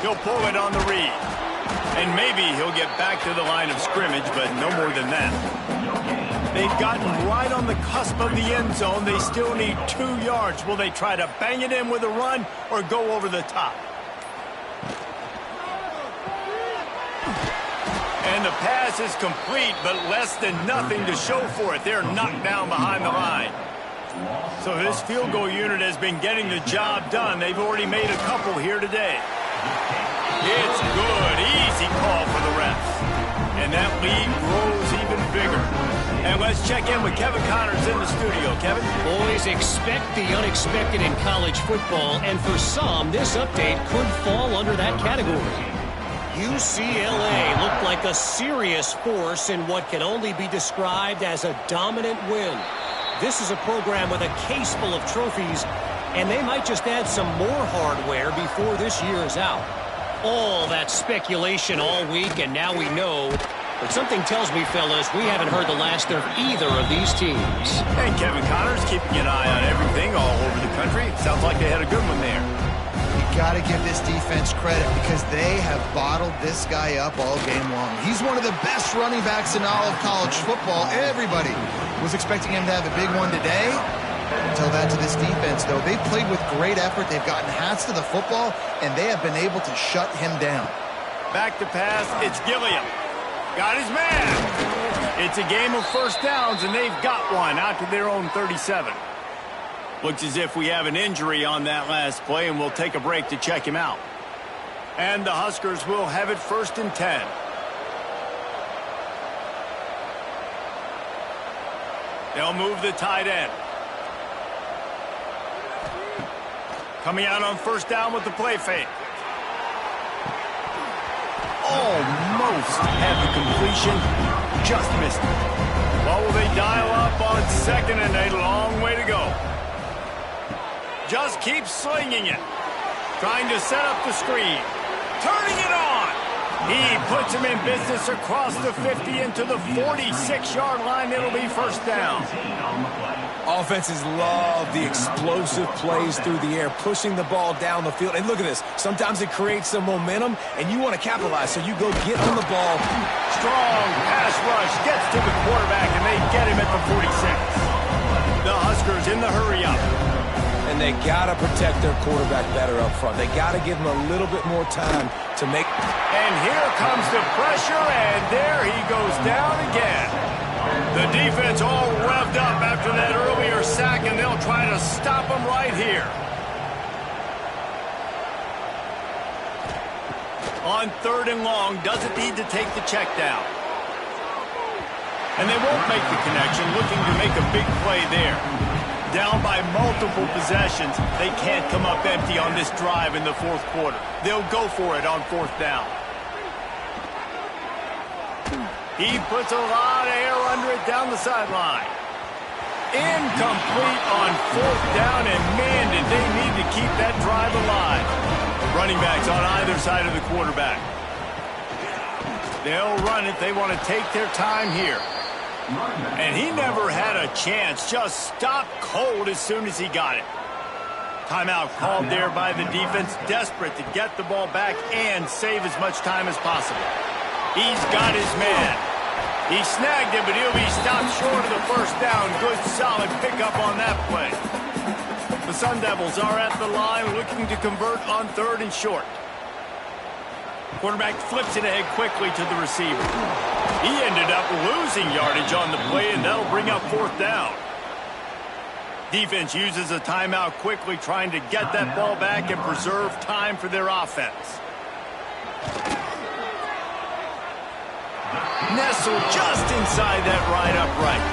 He'll pull it on the read. And maybe he'll get back to the line of scrimmage, but no more than that. They've gotten right on the cusp of the end zone. They still need 2 yards. Will they try to bang it in with a run or go over the top? And the pass is complete, but less than nothing to show for it. They're knocked down behind the line. So this field goal unit has been getting the job done. They've already made a couple here today. It's good. Easy call for the refs. And that lead grows even bigger. And let's check in with Kevin Connors in the studio. Kevin? Boys, expect the unexpected in college football, and for some, this update could fall under that category. UCLA looked like a serious force in what can only be described as a dominant win. This is a program with a case full of trophies, and they might just add some more hardware before this year is out. All that speculation all week, and now we know. But something tells me, fellas, we haven't heard the last of either of these teams. And Kevin Connors keeping an eye on everything all over the country. Sounds like they had a good one there. You got to give this defense credit because they have bottled this guy up all game long. He's one of the best running backs in all of college football. Everybody was expecting him to have a big one today. Tell that to this defense, though. They've played with great effort. They've gotten hats to the football, and they have been able to shut him down. Back to pass. It's Gilliam. Got his man. It's a game of 1st downs, and they've got one out to their own 37. Looks as if we have an injury on that last play, and we'll take a break to check him out. And the Huskers will have it 1st and 10. They'll move the tight end. Coming out on 1st down with the play fake. Almost had the completion. Just missed it. Well, will they dial up on 2nd and a long way to go? Just keep slinging it. Trying to set up the screen. Turning it on. He puts him in business across the 50 into the 46-yard line. It'll be 1st down. Offenses love the explosive plays through the air, pushing the ball down the field. And look at this. Sometimes it creates some momentum, and you want to capitalize, so you go get on the ball. Strong pass rush gets to the quarterback, and they get him at the 46. The Huskers in the hurry-up. And they got to protect their quarterback better up front. They got to give him a little bit more time to make. And here comes the pressure, and there he goes down again. The defense all revved up after that earlier sack, and they'll try to stop him right here. On 3rd and long, doesn't need to take the check down. And they won't make the connection, looking to make a big play there. Down by multiple possessions, they can't come up empty on this drive in the 4th quarter. They'll go for it on 4th down. He puts a lot of air under it down the sideline. Incomplete on 4th down, and man, did they need to keep that drive alive. Running backs on either side of the quarterback. They'll run it. They want to take their time here. And he never had a chance. Just stopped cold as soon as he got it. Timeout called there by the defense, desperate to get the ball back and save as much time as possible. He's got his man. He snagged him, but he'll be stopped short of the 1st down. Good, solid pickup on that play. The Sun Devils are at the line looking to convert on 3rd and short. Quarterback flips it ahead quickly to the receiver. He ended up losing yardage on the play, and that'll bring up 4th down. Defense uses a timeout quickly, trying to get that ball back and preserve time for their offense. Nestled just inside that right upright.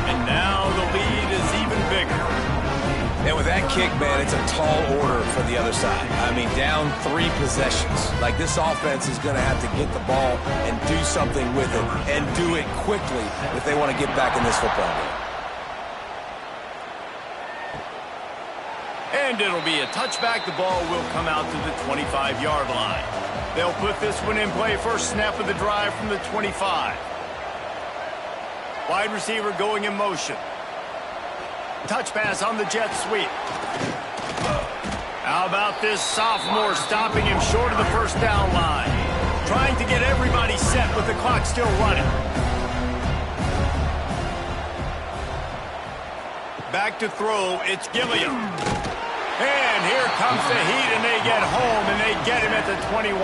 And now the lead is even bigger. And with that kick, man, it's a tall order for the other side. I mean, down 3 possessions. Like, this offense is going to have to get the ball and do something with it, and do it quickly if they want to get back in this football game. And it'll be a touchback. The ball will come out to the 25-yard line. They'll put this one in play. First snap of the drive from the 25. Wide receiver going in motion. Touch pass on the jet sweep. How about this sophomore stopping him short of the first down line? Trying to get everybody set with the clock still running. Back to throw, it's Gilliam. And here comes the heat, and they get home, and they get him at the 21.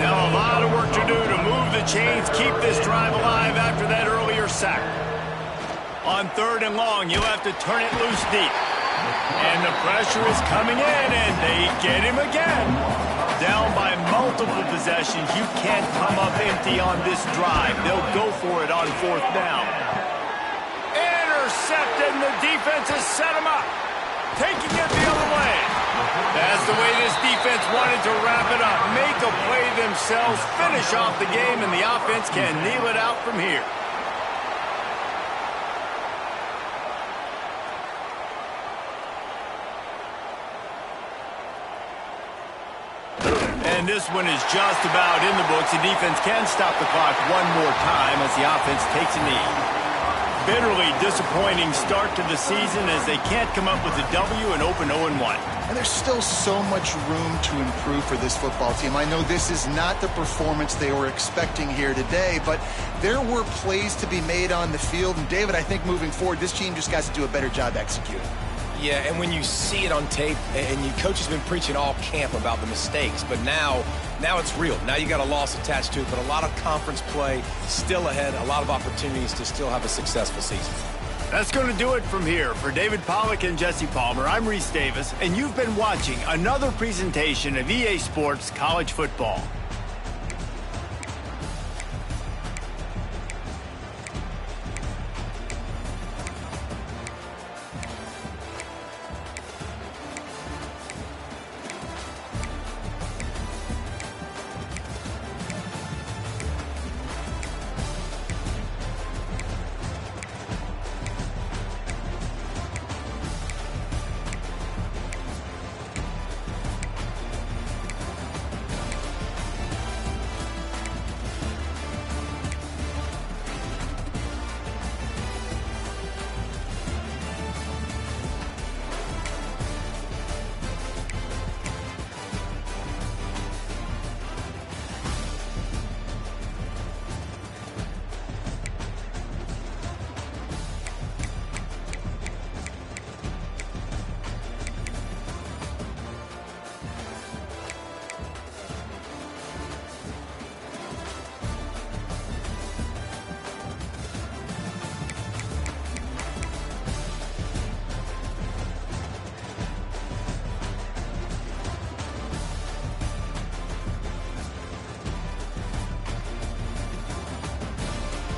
Now a lot of work to do to move the chains, keep this drive alive after that earlier sack. On 3rd and long, you'll have to turn it loose deep. And the pressure is coming in, and they get him again. Down by multiple possessions, you can't come up empty on this drive. They'll go for it on 4th down. Intercepted, and the defense has set him up. Taking it the other way. That's the way this defense wanted to wrap it up. Make a play themselves, finish off the game, and the offense can kneel it out from here. And this one is just about in the books. The defense can stop the clock one more time as the offense takes a knee. Bitterly disappointing start to the season as they can't come up with a W and open 0-1. And there's still so much room to improve for this football team. I know this is not the performance they were expecting here today, but there were plays to be made on the field. And David, I think moving forward, this team just got to do a better job executing. Yeah, and when you see it on tape, and your coach has been preaching all camp about the mistakes, but now it's real. Now you got a loss attached to it, but a lot of conference play still ahead, a lot of opportunities to still have a successful season. That's going to do it from here. For David Pollack and Jesse Palmer, I'm Reese Davis, and you've been watching another presentation of EA Sports College Football.